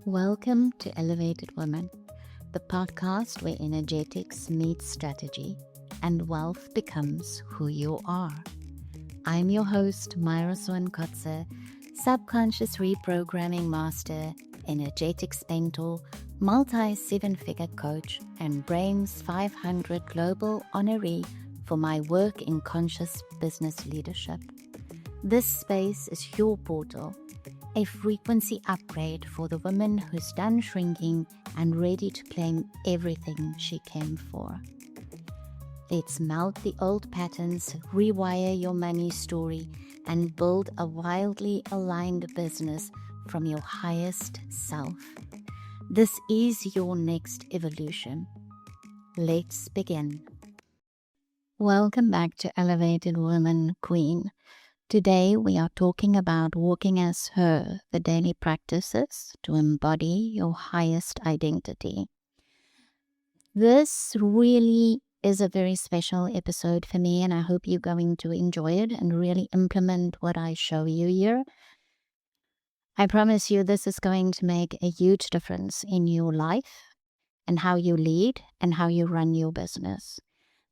Welcome to Elevated Women, the podcast where energetics meets strategy and wealth becomes who you are. I'm your host, Myra Swan Kotze, subconscious reprogramming master, energetics mentor, multi-seven-figure coach, and Brain's 500 global honoree for my work in conscious business leadership. This space is your portal, a frequency upgrade for the woman who's done shrinking and ready to claim everything she came for. Let's melt the old patterns, rewire your money story, and build a wildly aligned business from your highest self. This is your next evolution. Let's begin. Welcome back to Elevated Woman Queen. Today we are talking about walking as her, the daily practices to embody your highest identity. This really is a very special episode for me, and I hope you're going to enjoy it and really implement what I show you here. I promise you this is going to make a huge difference in your life and how you lead and how you run your business.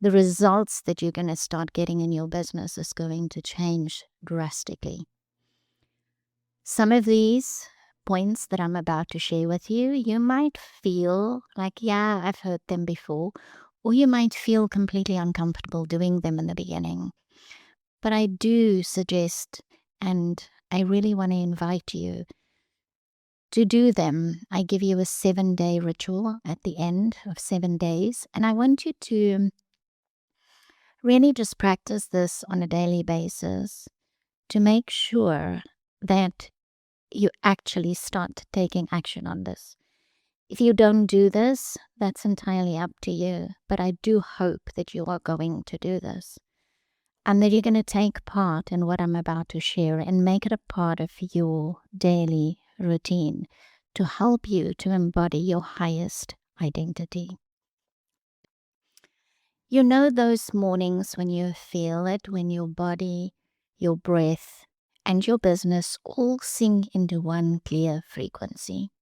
The results that you're going to start getting in your business is going to change drastically. Some of these points that I'm about to share with you, you might feel like, yeah, I've heard them before, or you might feel completely uncomfortable doing them in the beginning. But I do suggest, and I really want to invite you to do them. I give you a 7-day ritual at the end of 7 days, and I want you to really just practice this on a daily basis to make sure that you actually start taking action on this. If you don't do this, that's entirely up to you, but I do hope that you are going to do this and that you're going to take part in what I'm about to share and make it a part of your daily routine to help you to embody your highest identity. You know those mornings when you feel it, when your body, your breath, and your business all sing into one clear frequency.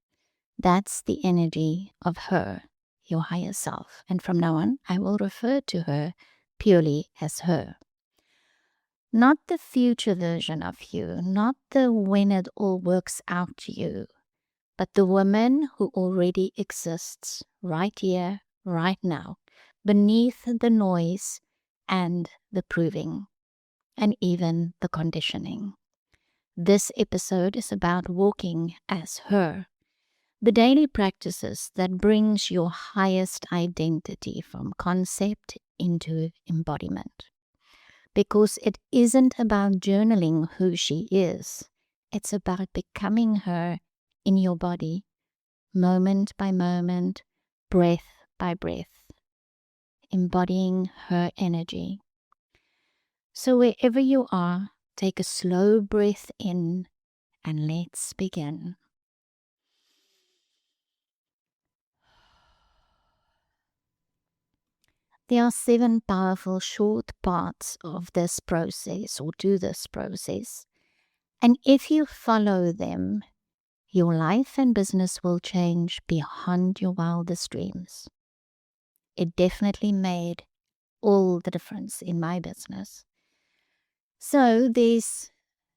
That's the energy of her, your higher self. And from now on, I will refer to her purely as her. Not the future version of you, not the when it all works out to you, but the woman who already exists right here, right now, beneath the noise and the proving, and even the conditioning. This episode is about walking as her, the daily practices that brings your highest identity from concept into embodiment. Because it isn't about journaling who she is, it's about becoming her in your body, moment by moment, breath by breath, embodying her energy. So wherever you are, take a slow breath in and let's begin. There are 7 powerful short parts of this process or to this process. And if you follow them, your life and business will change beyond your wildest dreams. It definitely made all the difference in my business. So there's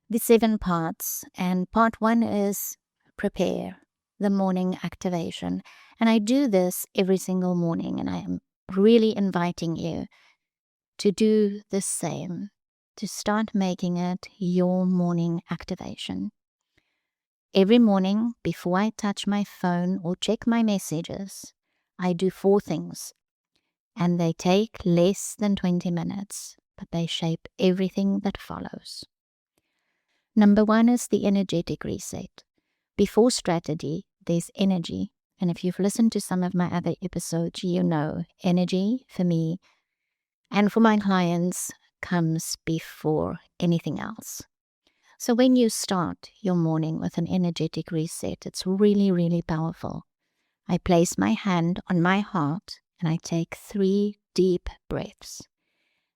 the 7 parts, and part 1 is prepare, the morning activation. And I do this every single morning, and I am really inviting you to do the same, to start making it your morning activation. Every morning, before I touch my phone or check my messages, I do 4 things, and they take less than 20 minutes, but they shape everything that follows. Number 1 is the energetic reset. Before strategy, there's energy. And if you've listened to some of my other episodes, you know energy for me and for my clients comes before anything else. So when you start your morning with an energetic reset, it's really, really powerful. I place my hand on my heart and I take 3 deep breaths.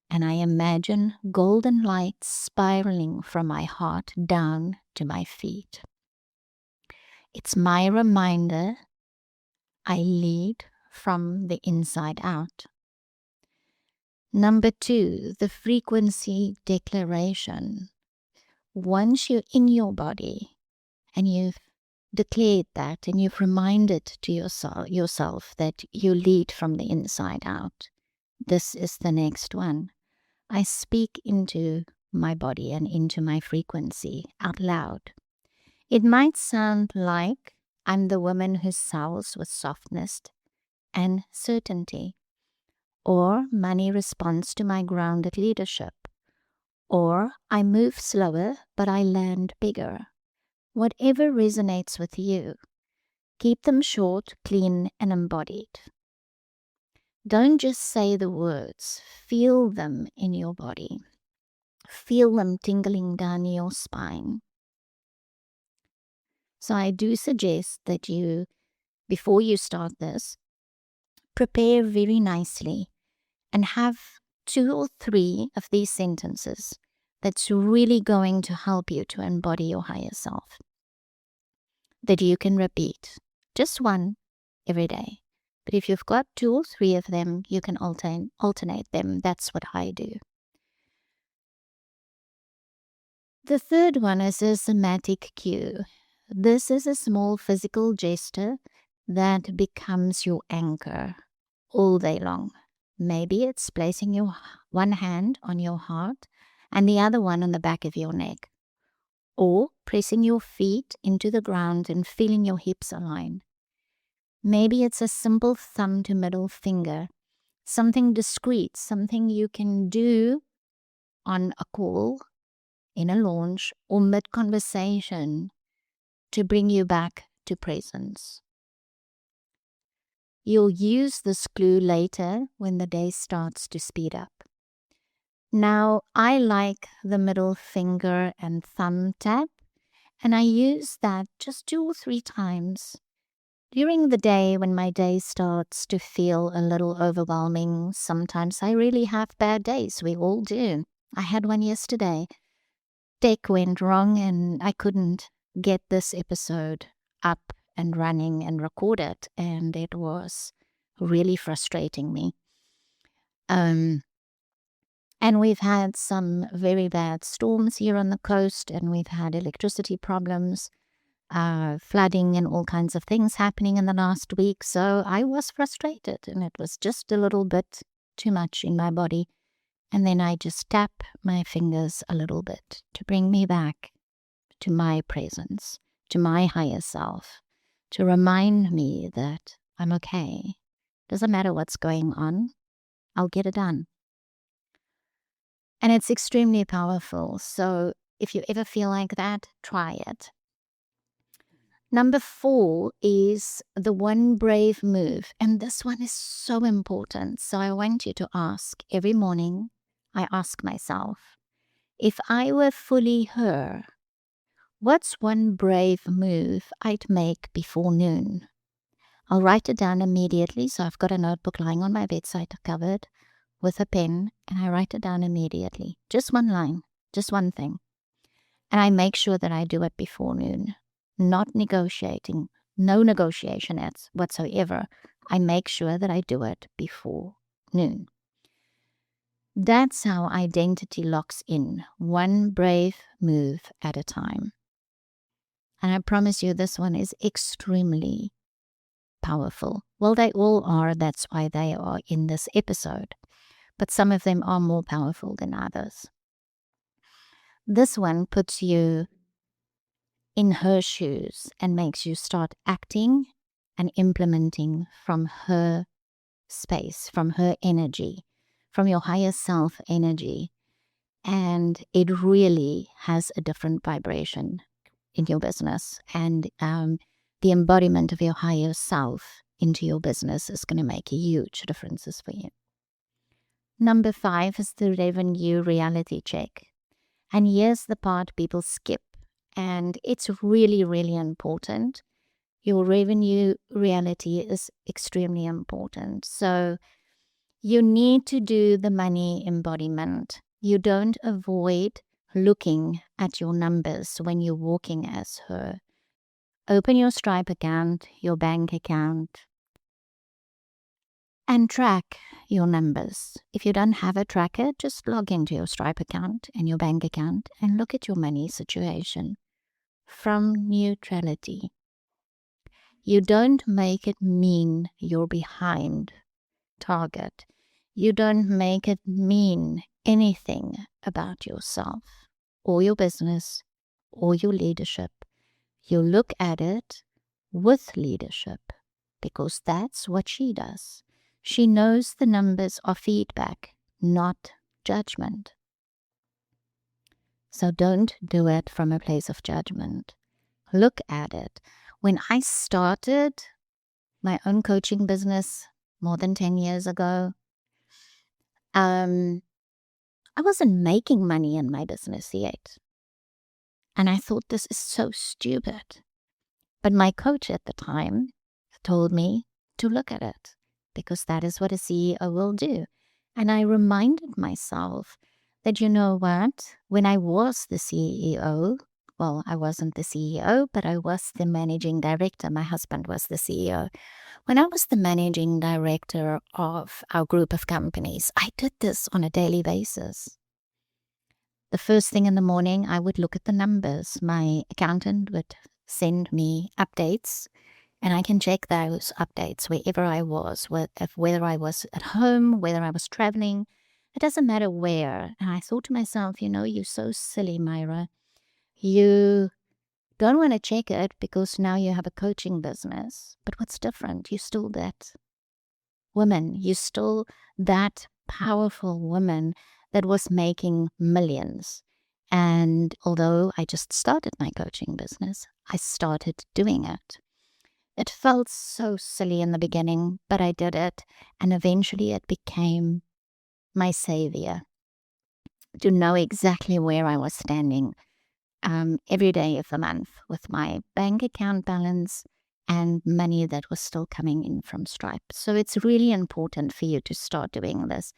And I imagine golden light spiraling from my heart down to my feet. It's my reminder I lead from the inside out. Number 2, the frequency declaration. Once you're in your body and you've declared that and you've reminded to yourself that you lead from the inside out, this is the next one. I speak into my body and into my frequency out loud. It might sound like I'm the woman who sells with softness and certainty, or money responds to my grounded leadership, or I move slower but I land bigger. Whatever resonates with you, keep them short, clean, and embodied. Don't just say the words, feel them in your body. Feel them tingling down your spine. So I do suggest that you, before you start this, prepare very nicely and have 2 or 3 of these sentences that's really going to help you to embody your higher self, that you can repeat. Just one every day. But if you've got 2 or 3 of them, you can alternate them. That's what I do. The third one is a somatic cue. This is a small physical gesture that becomes your anchor all day long. Maybe it's placing your one hand on your heart and the other one on the back of your neck, or pressing your feet into the ground and feeling your hips align. Maybe it's a simple thumb to middle finger, something discreet, something you can do on a call, in a launch, or mid-conversation to bring you back to presence. You'll use this clue later when the day starts to speed up. Now, I like the middle finger and thumb tap, and I use that just 2 or 3 times during the day when my day starts to feel a little overwhelming. Sometimes I really have bad days. We all do. I had one yesterday. Tech went wrong and I couldn't get this episode up and running and recorded, and it was really frustrating me. And we've had some very bad storms here on the coast, and we've had electricity problems, flooding and all kinds of things happening in the last week. So I was frustrated, and it was just a little bit too much in my body. And then I just tap my fingers a little bit to bring me back to my presence, to my higher self, to remind me that I'm okay. Doesn't matter what's going on, I'll get it done. And it's extremely powerful. So if you ever feel like that, try it. Number 4 is the one brave move. And this one is so important. So I want you to ask every morning, I ask myself, if I were fully her, what's one brave move I'd make before noon? I'll write it down immediately. So I've got a notebook lying on my bedside covered with a pen, and I write it down immediately. Just one line, just one thing. And I make sure that I do it before noon. Not negotiating, no negotiation whatsoever. I make sure that I do it before noon. That's how identity locks in, one brave move at a time. And I promise you, this one is extremely powerful. Well, they all are. That's why they are in this episode. But some of them are more powerful than others. This one puts you in her shoes and makes you start acting and implementing from her space, from her energy, from your higher self energy. And it really has a different vibration in your business. And the embodiment of your higher self into your business is going to make huge differences for you. Number 5 is the revenue reality check. And here's the part people skip. And it's really, really important. Your revenue reality is extremely important. So you need to do the money embodiment. You don't avoid looking at your numbers when you're walking as her. Open your Stripe account, your bank account, and track your numbers. If you don't have a tracker, just log into your Stripe account and your bank account and look at your money situation from neutrality. You don't make it mean you're behind target. You don't make it mean anything about yourself or your business or your leadership. You look at it with leadership because that's what she does. She knows the numbers are feedback, not judgment. So don't do it from a place of judgment. Look at it. When I started my own coaching business more than 10 years ago, I wasn't making money in my business yet. And I thought, this is so stupid. But my coach at the time told me to look at it because that is what a CEO will do. And I reminded myself that, you know what, when I was the CEO, well, I wasn't the CEO, but I was the managing director. My husband was the CEO. When I was the managing director of our group of companies, I did this on a daily basis. The first thing in the morning, I would look at the numbers. My accountant would send me updates, and I can check those updates wherever I was, whether I was at home, whether I was traveling. It doesn't matter where. And I thought to myself, you know, you're so silly, Myra. You don't want to check it because now you have a coaching business. But what's different? You're still that woman. You're still that powerful woman that was making millions. And although I just started my coaching business, I started doing it. It felt so silly in the beginning, but I did it. And eventually it became my savior to know exactly where I was standing every day of the month with my bank account balance and money that was still coming in from Stripe. So it's really important for you to start doing this.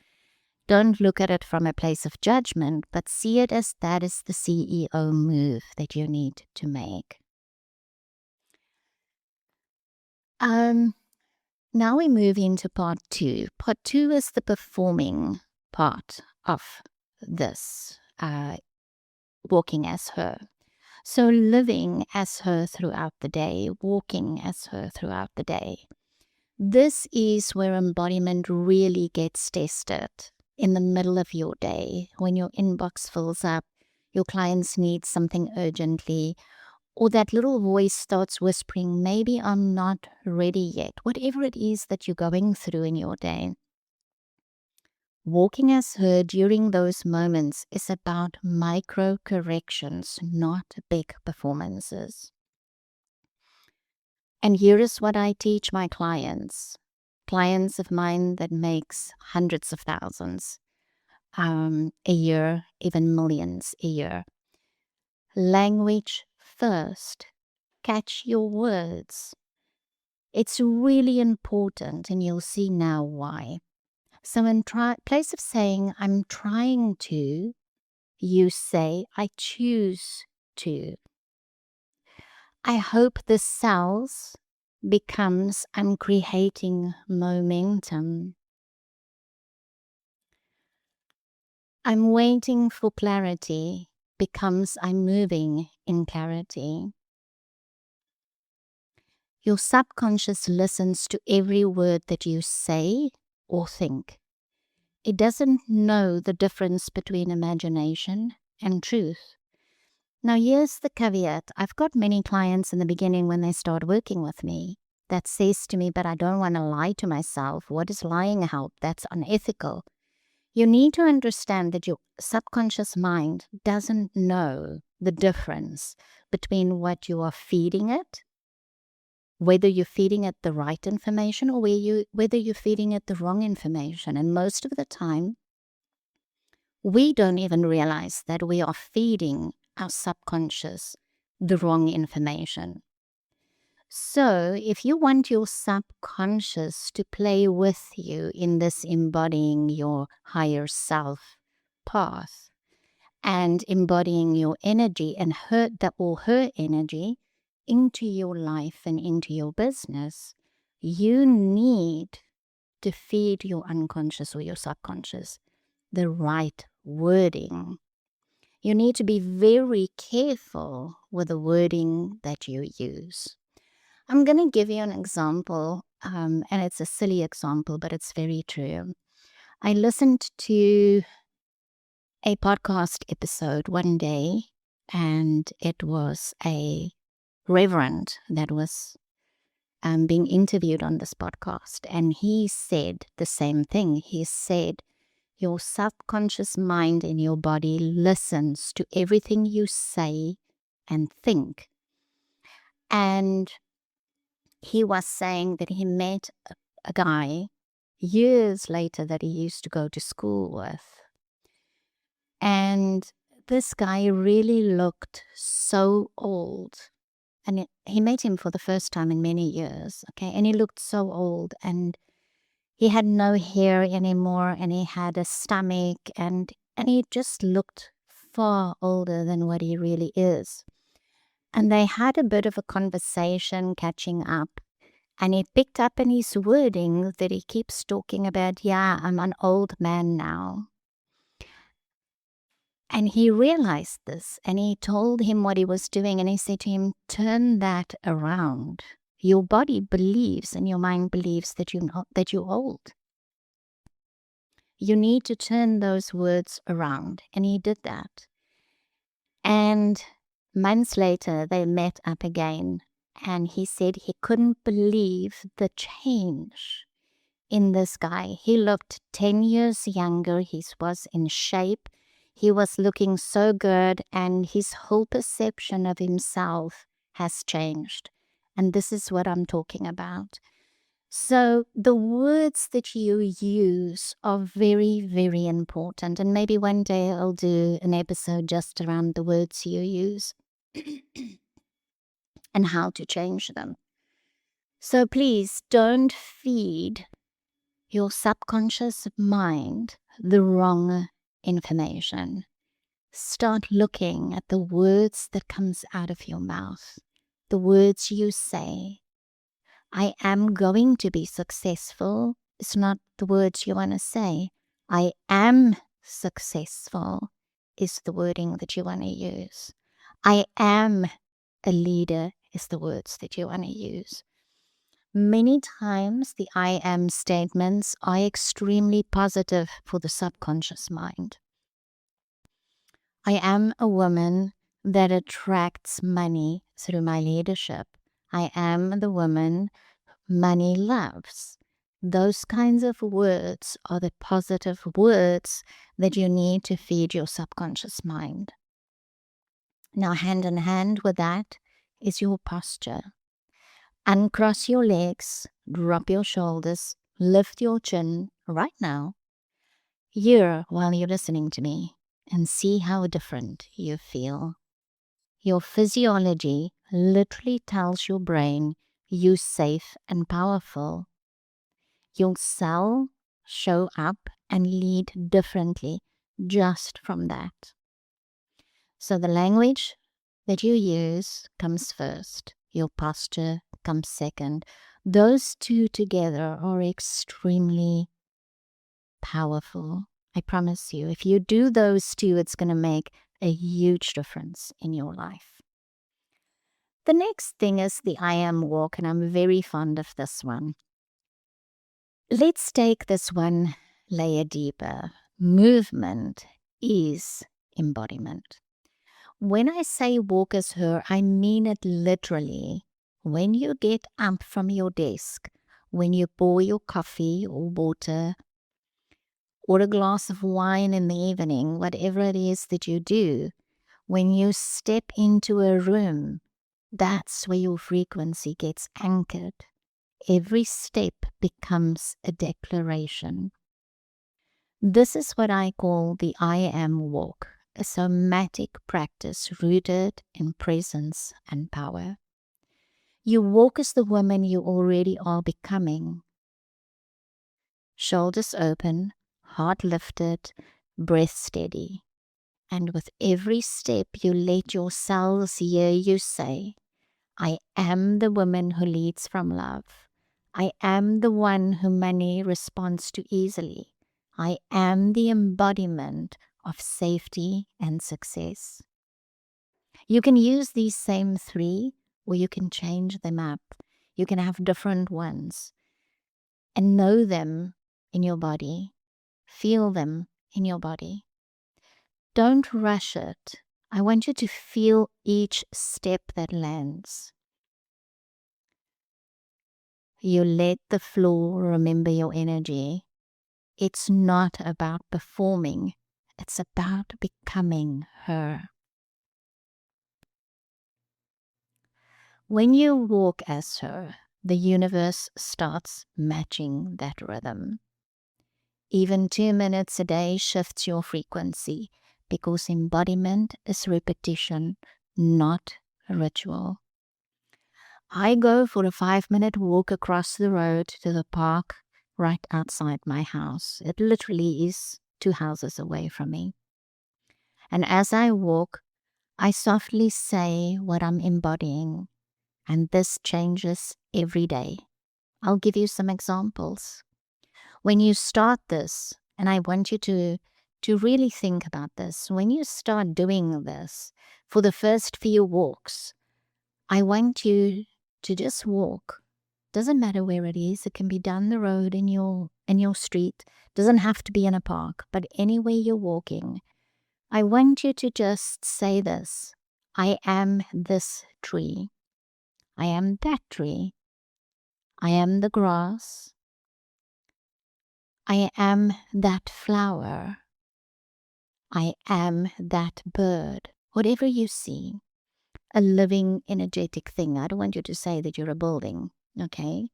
Don't look at it from a place of judgment, but see it as that is the CEO move that you need to make. Now we move into part 2. Part 2 is the performing part of this, walking as her. So living as her throughout the day, walking as her throughout the day. This is where embodiment really gets tested in the middle of your day, when your inbox fills up, your clients need something urgently, or that little voice starts whispering, maybe I'm not ready yet, whatever it is that you're going through in your day. Walking as her during those moments is about micro corrections, not big performances. And here is what I teach my clients of mine that makes hundreds of thousands a year, even millions a year. Language first. Catch your words. It's really important, and you'll see now why. So in place of saying, I'm trying to, you say, I choose to. I hope this sells becomes, I'm creating momentum. I'm waiting for clarity becomes, I'm moving in clarity. Your subconscious listens to every word that you say or think. It doesn't know the difference between imagination and truth. Now, here's the caveat. I've got many clients in the beginning when they start working with me that says to me, but I don't want to lie to myself. What is lying help? That's unethical. You need to understand that your subconscious mind doesn't know the difference between what you are feeding it, whether you're feeding it the right information or whether you're feeding it the wrong information. And most of the time, we don't even realize that we are feeding our subconscious the wrong information. So if you want your subconscious to play with you in this embodying your higher self path and embodying your energy and her energy, into your life and into your business, you need to feed your unconscious or your subconscious the right wording. You need to be very careful with the wording that you use. I'm going to give you an example, and it's a silly example, but it's very true. I listened to a podcast episode one day, and it was a reverend that was being interviewed on this podcast, and he said the same thing. He said, your subconscious mind in your body listens to everything you say and think. And he was saying that he met a guy years later that he used to go to school with. And this guy really looked so old. And he met him for the first time in many years, okay? And he looked so old, and he had no hair anymore, and he had a stomach, and he just looked far older than what he really is. And they had a bit of a conversation catching up, and he picked up in his wording that he keeps talking about, yeah, I'm an old man now. And he realized this, and he told him what he was doing, and he said to him, turn that around. Your body believes and your mind believes that you're old. You need to turn those words around. And he did that. And months later, they met up again, and he said he couldn't believe the change in this guy. He looked 10 years younger. He was in shape. He was looking so good, and his whole perception of himself has changed. And this is what I'm talking about. So the words that you use are very, very important. And maybe one day I'll do an episode just around the words you use and how to change them. So please don't feed your subconscious mind the wrong information. Start looking at the words that comes out of your mouth, the words you say. I am going to be successful. It's not the words you want to say. I am successful is the wording that you want to use. I am a leader is the words that you want to use. Many times the I am statements are extremely positive for the subconscious mind. I am a woman that attracts money through my leadership. I am the woman money loves. Those kinds of words are the positive words that you need to feed your subconscious mind. Now, hand in hand with that is your posture. Uncross your legs, drop your shoulders, lift your chin right now, here while you're listening to me, and see how different you feel. Your physiology literally tells your brain you're safe and powerful. Your cell show up and lead differently just from that. So the language that you use comes first. Your posture comes second. Those two together are extremely powerful. I promise you, if you do those two, it's going to make a huge difference in your life. The next thing is the I am walk, and I'm very fond of this one. Let's take this one layer deeper. Movement is embodiment. When I say walk as her, I mean it literally. When you get up from your desk, when you pour your coffee or water or a glass of wine in the evening, whatever it is that you do, when you step into a room, that's where your frequency gets anchored. Every step becomes a declaration. This is what I call the I am walk, a somatic practice rooted in presence and power. You walk as the woman you already are becoming. Shoulders open, heart lifted, breath steady. And with every step, you let your cells hear you say, I am the woman who leads from love. I am the one who money responds to easily. I am the embodiment of safety and success. You can use these same three, or you can change them up. You can have different ones and know them in your body. Feel them in your body. Don't rush it. I want you to feel each step that lands. You let the floor remember your energy. It's not about performing. It's about becoming her. When you walk as her, the universe starts matching that rhythm. Even 2 minutes a day shifts your frequency because embodiment is repetition, not a ritual. I go for a 5-minute walk across the road to the park right outside my house. It literally is 2 houses away from me. And as I walk, I softly say what I'm embodying, and this changes every day. I'll give you some examples. When you start this, and I want you to really think about this, when you start doing this for the first few walks, I want you to just walk. Doesn't matter where it is. It can be down the road in your street. Doesn't have to be in a park, but anywhere you're walking. I want you to just say this. I am this tree. I am that tree. I am the grass. I am that flower. I am that bird. Whatever you see, a living, energetic thing. I don't want you to say that you're a building, okay?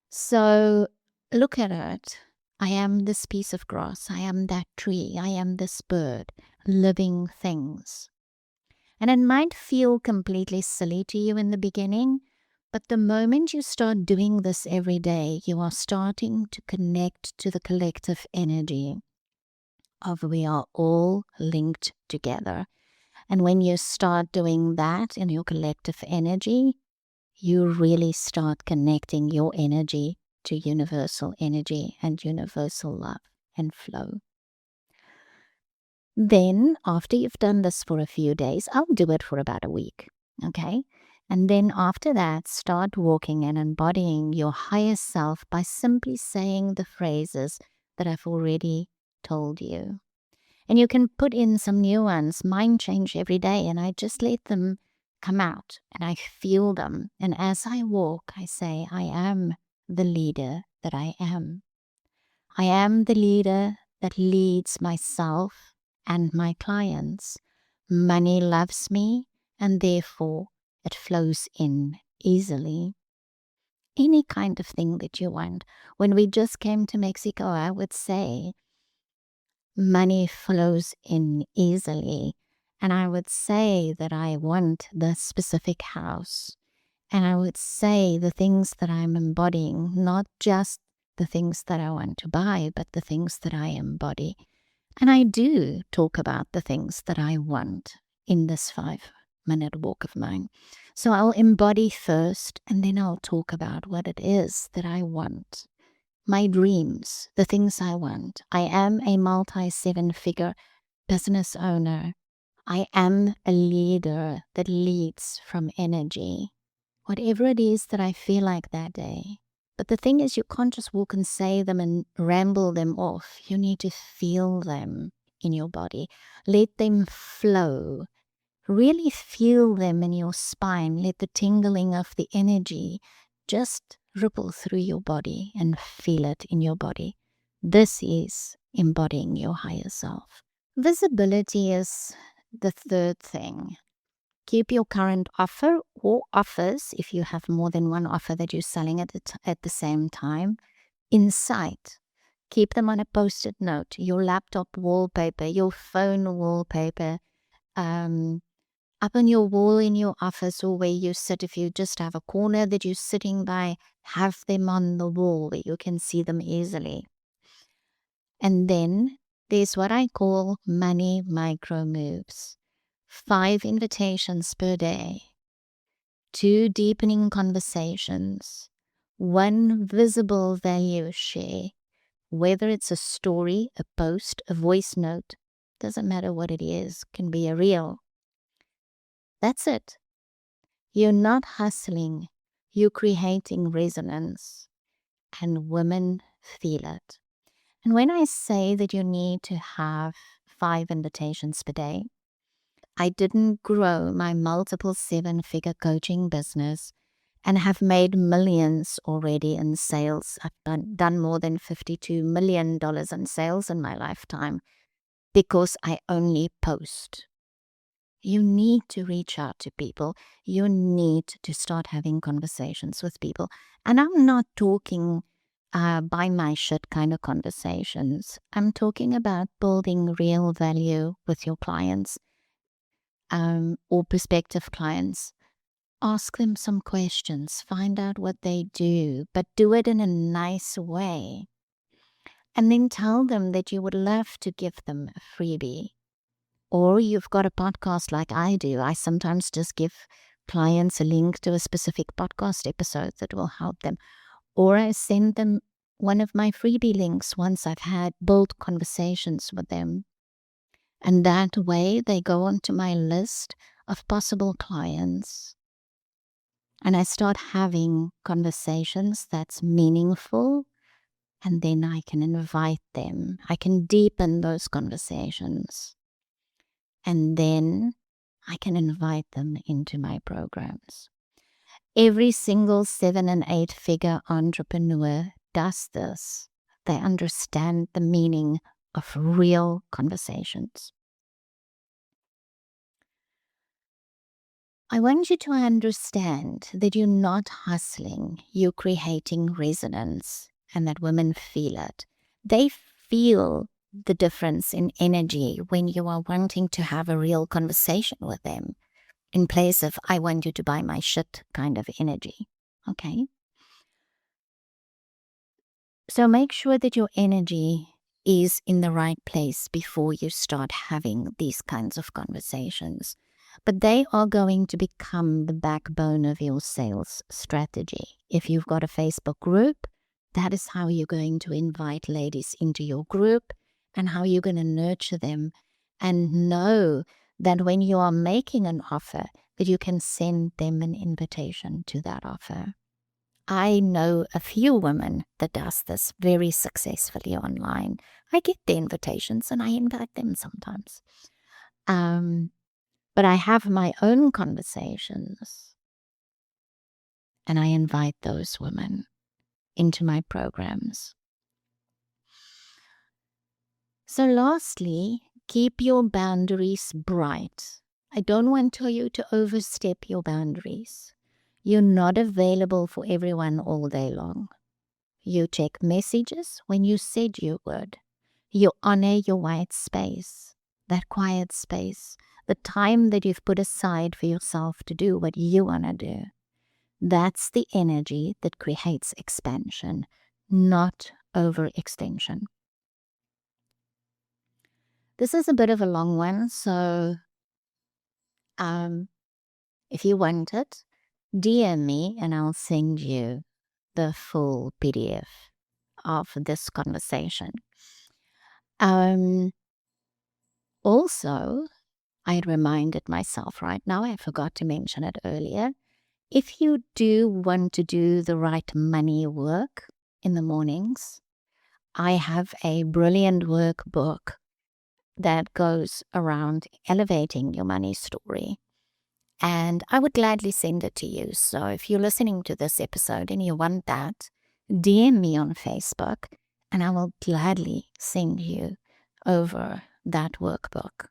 So look at it. I am this piece of grass. I am that tree. I am this bird. Living things. And it might feel completely silly to you in the beginning, but the moment you start doing this every day, you are starting to connect to the collective energy of we are all linked together. And when you start doing that in your collective energy, you really start connecting your energy to universal energy and universal love and flow. Then, after you've done this for a few days, I'll do it for about a week, okay? And then after that, start walking and embodying your higher self by simply saying the phrases that I've already told you. And you can put in some new ones. Mine change every day, and I just let them come out, and I feel them. And as I walk, I say, I am the leader that I am. I am the leader that leads myself and my clients. Money loves me, and therefore it flows in easily. Any kind of thing that you want. When we just came to Mexico, I would say, money flows in easily. And I would say that I want the specific house. And I would say the things that I'm embodying, not just the things that I want to buy, but the things that I embody. And I do talk about the things that I want in this 5-minute walk of mine. So I'll embody first, and then I'll talk about what it is that I want. My dreams, the things I want. I am a multi-7-figure business owner. I am a leader that leads from energy. Whatever it is that I feel like that day. But the thing is, you can't just walk and say them and ramble them off. You need to feel them in your body. Let them flow. Really feel them in your spine. Let the tingling of the energy just ripple through your body and feel it in your body. This is embodying your higher self. Visibility is the third thing. Keep your current offer or offers, if you have more than one offer that you're selling at the same time, in sight. Keep them on a post-it note, your laptop wallpaper, your phone wallpaper, up on your wall in your office or where you sit. If you just have a corner that you're sitting by, have them on the wall where you can see them easily. And then there's what I call money micro moves. 5 invitations per day 2 deepening conversations, 1 visible value share, whether it's a story, a post, a voice note, doesn't matter what it is, can be a reel. That's it. You're not hustling, you're creating resonance, and women feel it. And when I say that you need to have 5 invitations per day, I didn't grow my multiple 7-figure coaching business and have made millions already in sales. I've done more than $52 million in sales in my lifetime because I only post. You need to reach out to people. You need to start having conversations with people. And I'm not talking buy my shit kind of conversations. I'm talking about building real value with your clients or prospective clients. Ask them some questions, find out what they do, but do it in a nice way. And then tell them that you would love to give them a freebie. Or you've got a podcast like I do. I sometimes just give clients a link to a specific podcast episode that will help them. Or I send them one of my freebie links once I've had bold conversations with them. And that way they go onto my list of possible clients. And I start having conversations that's meaningful. And then I can invite them. I can deepen those conversations. And then I can invite them into my programs. Every single 7 and 8 figure entrepreneur does this. They understand the meaning of real conversations. I want you to understand that you're not hustling, you're creating resonance, and that women feel it. They feel the difference in energy when you are wanting to have a real conversation with them, in place of, I want you to buy my shit kind of energy. Okay? So make sure that your energy is in the right place before you start having these kinds of conversations. But they are going to become the backbone of your sales strategy. If you've got a Facebook group, that is how you're going to invite ladies into your group and how you're going to nurture them, and know that when you are making an offer, that you can send them an invitation to that offer. I know a few women that does this very successfully online. I get the invitations and I invite them sometimes. But I have my own conversations and I invite those women into my programs. So lastly, keep your boundaries bright. I don't want you to overstep your boundaries. You're not available for everyone all day long. You check messages when you said you would. You honor your white space, that quiet space, the time that you've put aside for yourself to do what you want to do. That's the energy that creates expansion, not overextension. This is a bit of a long one, so if you want it, DM me and I'll send you the full PDF of this conversation. Also, I reminded myself right now, I forgot to mention it earlier, if you do want to do the right money work in the mornings, I have a brilliant workbook that goes around elevating your money story. And I would gladly send it to you. So if you're listening to this episode and you want that, DM me on Facebook and I will gladly send you over that workbook.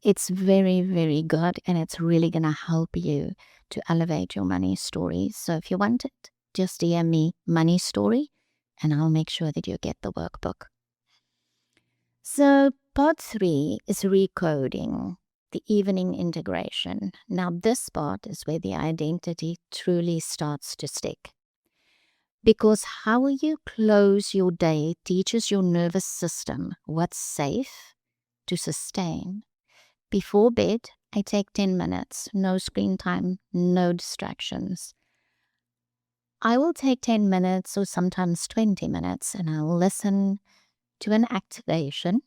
It's very, very good and it's really going to help you to elevate your money story. So if you want it, just DM me money story and I'll make sure that you get the workbook. So part 3 is recoding, the evening integration. Now this part is where the identity truly starts to stick. Because how you close your day teaches your nervous system what's safe to sustain. Before bed, I take 10 minutes, no screen time, no distractions. I will take 10 minutes or sometimes 20 minutes and I'll listen to an activation.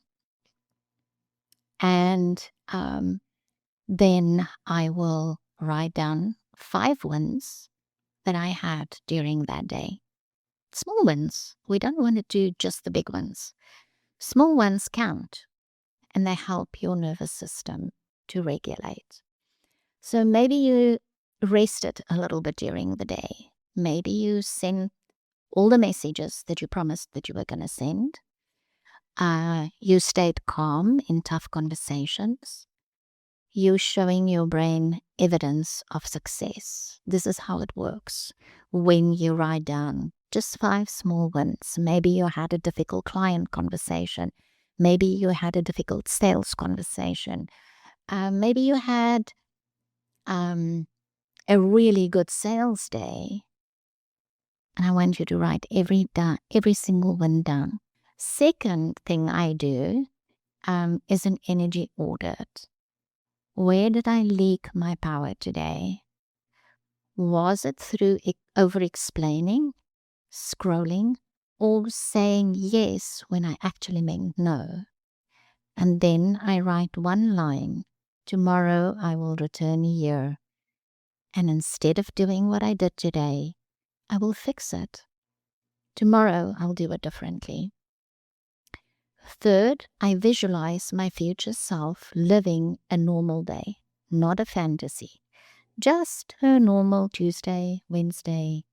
And then I will write down 5 wins that I had during that day. Small wins. We don't want to do just the big ones. Small ones count and they help your nervous system to regulate. So maybe you rested a little bit during the day. Maybe you sent all the messages that you promised that you were going to send. You stayed calm in tough conversations. You're showing your brain evidence of success. This is how it works. When you write down just 5 small wins, maybe you had a difficult client conversation. Maybe you had a difficult sales conversation. Maybe you had a really good sales day. And I want you to write every single one down. Second thing I do is an energy audit. Where did I leak my power today? Was it through over-explaining, scrolling, or saying yes when I actually meant no? And then I write one line. Tomorrow I will return here. And instead of doing what I did today, I will fix it. Tomorrow I'll do it differently. Third, I visualize my future self living a normal day, not a fantasy. Just a normal Tuesday, Wednesday,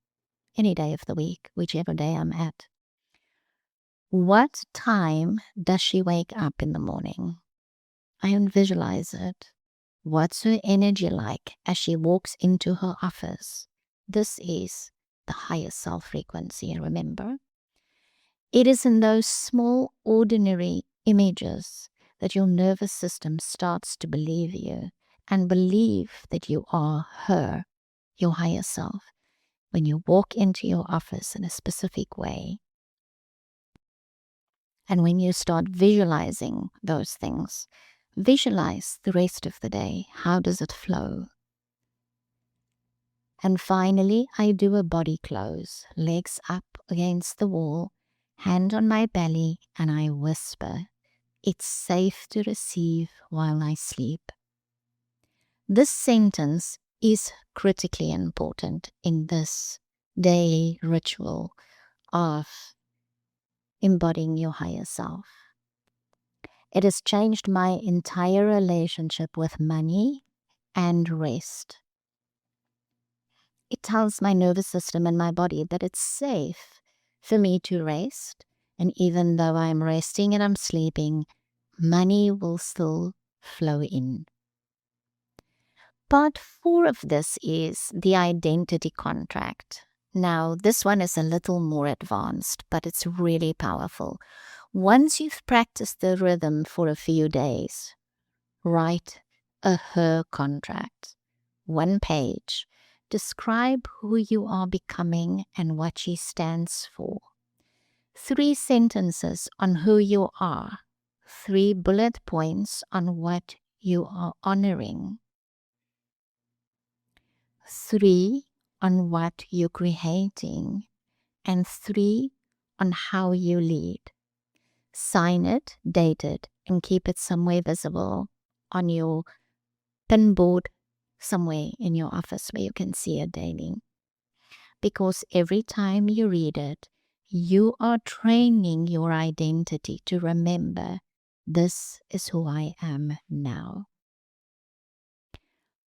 any day of the week, whichever day I'm at. What time does she wake up in the morning? I visualize it. What's her energy like as she walks into her office? This is the highest self frequency, remember? It is in those small, ordinary images that your nervous system starts to believe you and believe that you are her, your higher self, when you walk into your office in a specific way. And when you start visualizing those things, visualize the rest of the day. How does it flow? And finally, I do a body close, legs up against the wall, hand on my belly, and I whisper, "It's safe to receive while I sleep." This sentence is critically important in this daily ritual of embodying your higher self. It has changed my entire relationship with money and rest. It tells my nervous system and my body that it's safe for me to rest. And even though I'm resting and I'm sleeping, money will still flow in. Part 4 of this is the identity contract. Now, this one is a little more advanced, but it's really powerful. Once you've practiced the rhythm for a few days, write a her contract. 1 page. Describe who you are becoming and what she stands for. 3 sentences on who you are. 3 bullet points on what you are honoring. 3 on what you're creating. And 3 on how you lead. Sign it, date it, and keep it somewhere visible on your pin board somewhere in your office where you can see it daily. Because every time you read it, you are training your identity to remember, this is who I am now.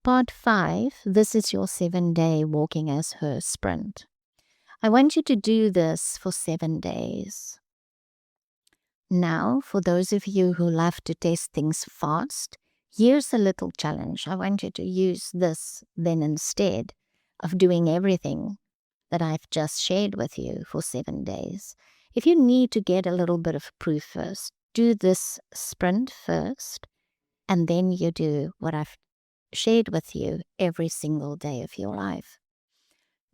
Part 5, this is your 7-day walking as her sprint. I want you to do this for 7 days. Now, for those of you who love to test things fast, here's a little challenge. I want you to use this then instead of doing everything that I've just shared with you for 7 days. If you need to get a little bit of proof first, do this sprint first, and then you do what I've shared with you every single day of your life.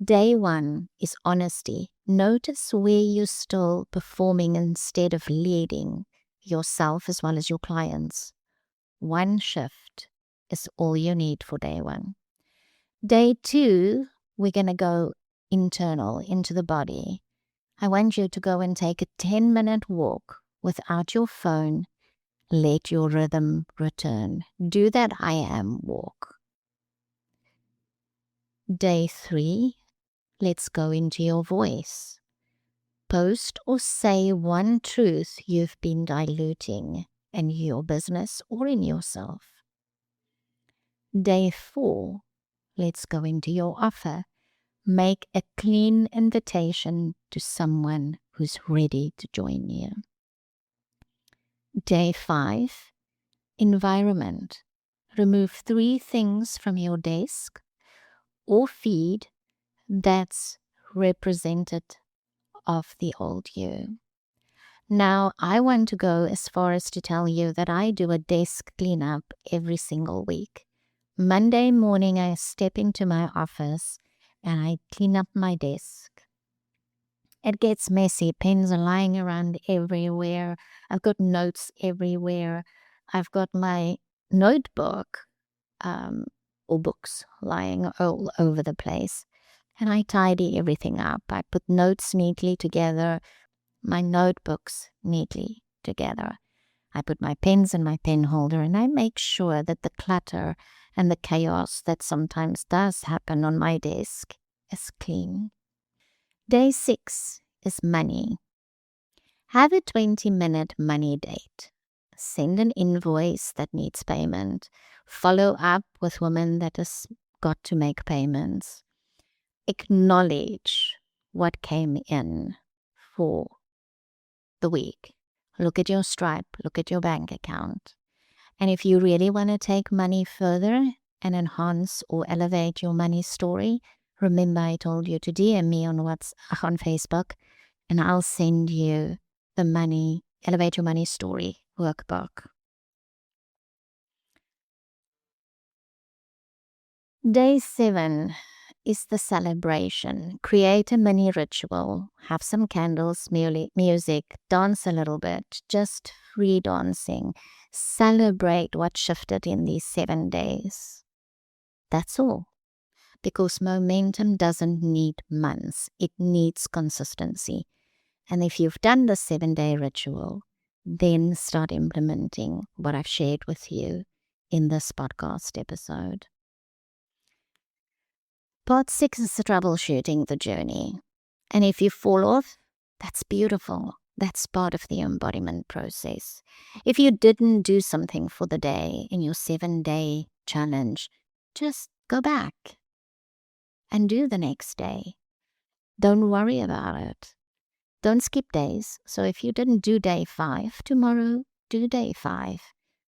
Day 1 is honesty. Notice where you're still performing instead of leading yourself as well as your clients. 1 shift is all you need for day 1. Day 2, we're going to go internal, into the body. I want you to go and take a 10-minute walk without your phone. Let your rhythm return. Do that I am walk. Day 3, let's go into your voice. Post or say one truth you've been diluting in your business or in yourself. Day 4, let's go into your offer. Make a clean invitation to someone who's ready to join you. Day 5, environment. Remove 3 things from your desk or feed that's represented of the old you. Now, I want to go as far as to tell you that I do a desk cleanup every single week. Monday morning, I step into my office and I clean up my desk. It gets messy. Pens are lying around everywhere. I've got notes everywhere. I've got my notebook or books lying all over the place. And I tidy everything up. I put notes neatly together, my notebooks neatly together. I put my pens in my pen holder, and I make sure that the clutter and the chaos that sometimes does happen on my desk is clean. Day 6 is money. Have a 20-minute money date. Send an invoice that needs payment. Follow up with women that has got to make payments. Acknowledge what came in for the week. Look at your Stripe. Look at your bank account. And if you really want to take money further and enhance or elevate your money story, remember I told you to DM me on Facebook, and I'll send you the Elevate Your Money Story workbook. Day 7 is the celebration. Create a mini ritual. Have some candles, music, dance a little bit, just free dancing. Celebrate what shifted in these 7 days. That's all. Because momentum doesn't need months. It needs consistency. And if you've done the 7-day ritual, then start implementing what I've shared with you in this podcast episode. Part 6 is troubleshooting the journey. And if you fall off, that's beautiful. That's part of the embodiment process. If you didn't do something for the day in your 7-day challenge, just go back and do the next day. Don't worry about it. Don't skip days. So if you didn't do day 5, tomorrow do day 5.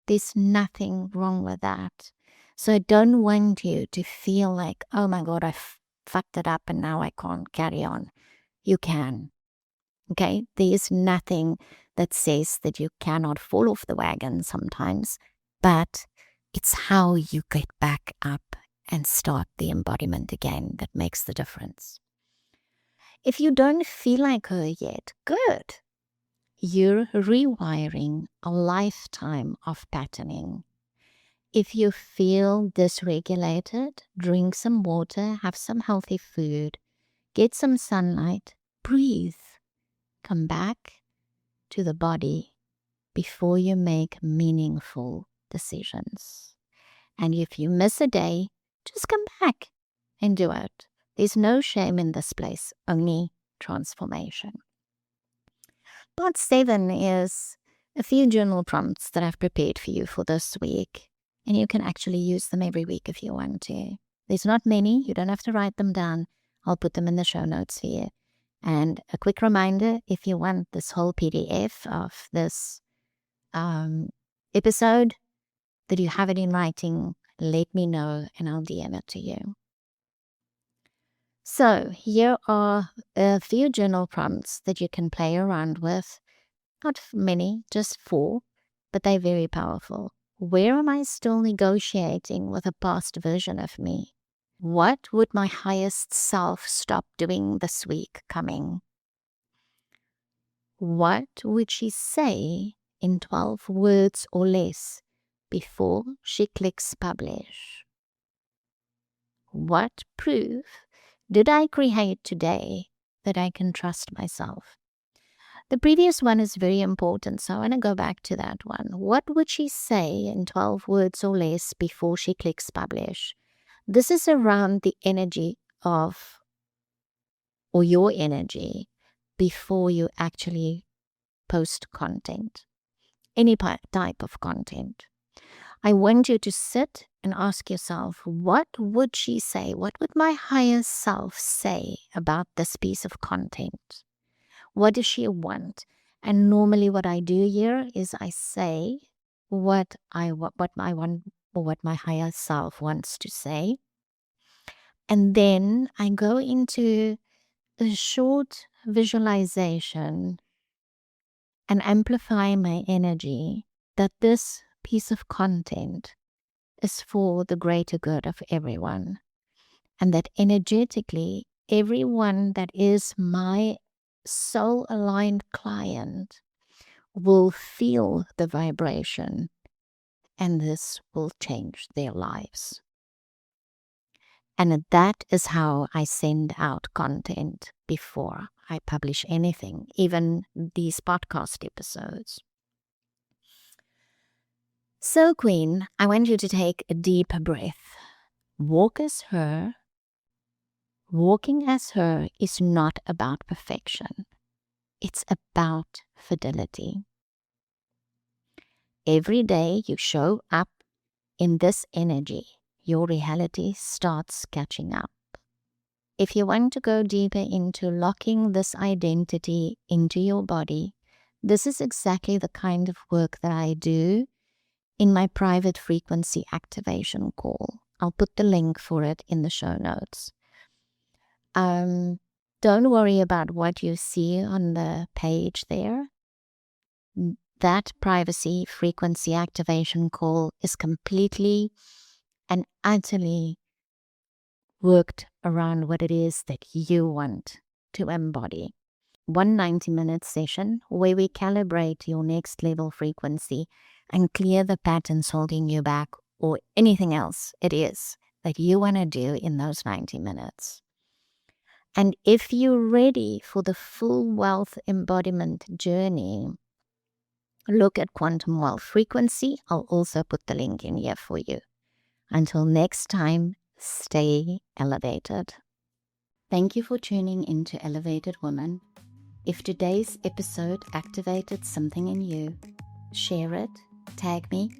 There's nothing wrong with that. So I don't want you to feel like, oh my God, I fucked it up and now I can't carry on. You can. Okay? There's nothing that says that you cannot fall off the wagon sometimes, but it's how you get back up and start the embodiment again that makes the difference. If you don't feel like her yet, good. You're rewiring a lifetime of patterning. If you feel dysregulated, drink some water, have some healthy food, get some sunlight, breathe. Come back to the body before you make meaningful decisions. And if you miss a day, just come back and do it. There's no shame in this place, only transformation. Part 7 is a few journal prompts that I've prepared for you for this week. And you can actually use them every week if you want to. There's not many. You don't have to write them down. I'll put them in the show notes for you. And a quick reminder, if you want this whole PDF of this episode, that you have it in writing, let me know and I'll DM it to you. So here are a few journal prompts that you can play around with. Not many, just 4, but they're very powerful. Where am I still negotiating with a past version of me? What would my highest self stop doing this week coming? What would she say in 12 words or less before she clicks publish. What proof did I create today that I can trust myself? The previous one is very important, so I want to go back to that one. What would she say in 12 words or less before she clicks publish? This is around the energy of, or your energy, before you actually post content, any type of content. I want you to sit and ask yourself, what would she say? What would my higher self say about this piece of content? What does she want? And normally what I do here is I say what I want or what my higher self wants to say. And then I go into a short visualization and amplify my energy that this piece of content is for the greater good of everyone. And that energetically, everyone that is my soul aligned client will feel the vibration, and this will change their lives. And that is how I send out content before I publish anything, even these podcast episodes. So, Queen, I want you to take a deep breath. Walk as her. Walking as her is not about perfection. It's about fidelity. Every day you show up in this energy, your reality starts catching up. If you want to go deeper into locking this identity into your body, this is exactly the kind of work that I do in my private frequency activation call. I'll put the link for it in the show notes. Don't worry about what you see on the page there. That privacy frequency activation call is completely and utterly worked around what it is that you want to embody. 190-minute session where we calibrate your next level frequency and clear the patterns holding you back or anything else it is that you want to do in those 90 minutes. And if you're ready for the full wealth embodiment journey, look at Quantum Wealth Frequency. I'll also put the link in here for you. Until next time, stay elevated. Thank you for tuning into Elevated Woman. If today's episode activated something in you, share it, tag me,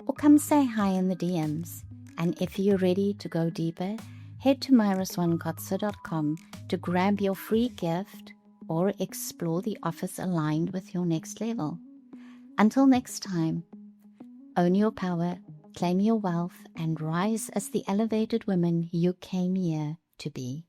or come say hi in the DMs. And if you're ready to go deeper, head to myraswankotze.com to grab your free gift or explore the offers aligned with your next level. Until next time, own your power, claim your wealth, and rise as the elevated woman you came here to be.